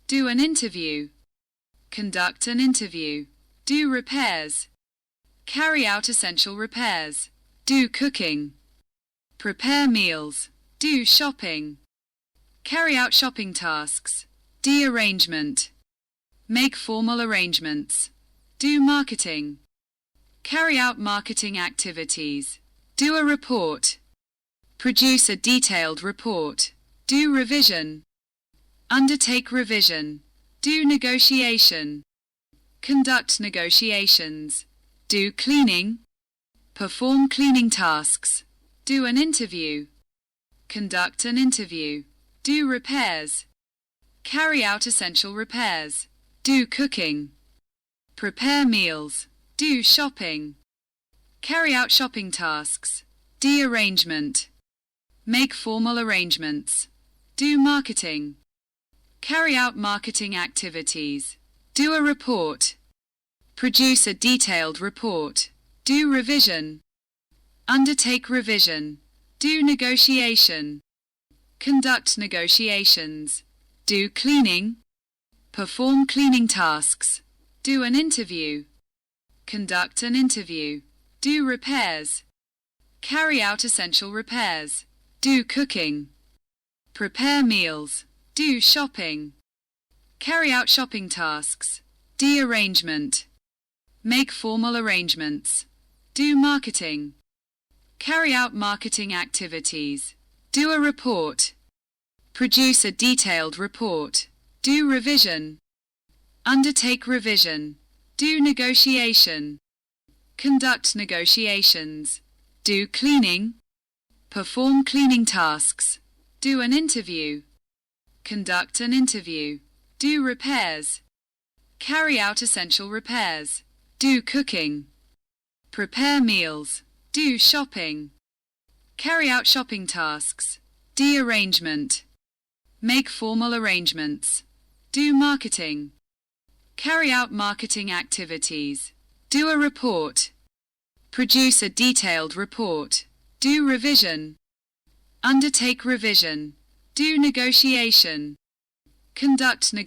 Do an interview. Conduct an interview. Do repairs. Carry out essential repairs. Do cooking. Prepare meals. Do shopping. Carry out shopping tasks. D arrangement. Make formal arrangements. Do marketing. Carry out marketing activities. Do a report. Produce a detailed report. Do revision. Undertake revision. Do negotiation. Conduct negotiations. Do cleaning. Perform cleaning tasks. Do an interview. Conduct an interview. Do repairs. Carry out essential repairs. Do cooking. Prepare meals. Do shopping. Carry out shopping tasks. D arrangement. Make formal arrangements. Do marketing. Carry out marketing activities. Do a report. Produce a detailed report. Do revision. Undertake revision. Do negotiation. Conduct negotiations. Do cleaning. Perform cleaning tasks. Do an interview. Conduct an interview. Do repairs. Carry out essential repairs. Do cooking. Prepare meals. Do shopping. Carry out shopping tasks. D arrangement. Make formal arrangements. Do marketing. Carry out marketing activities. Do a report. Produce a detailed report. Do revision. Undertake revision. Do negotiation. Conduct negotiations. Do cleaning. Perform cleaning tasks. Do an interview. Conduct an interview. Do repairs. Carry out essential repairs. Do cooking. Prepare meals. Do shopping. Carry out shopping tasks. D arrangement. Make formal arrangements. Do marketing. Carry out marketing activities. Do a report. Produce a detailed report. Do revision. Undertake revision. Do negotiation. Conduct negotiation.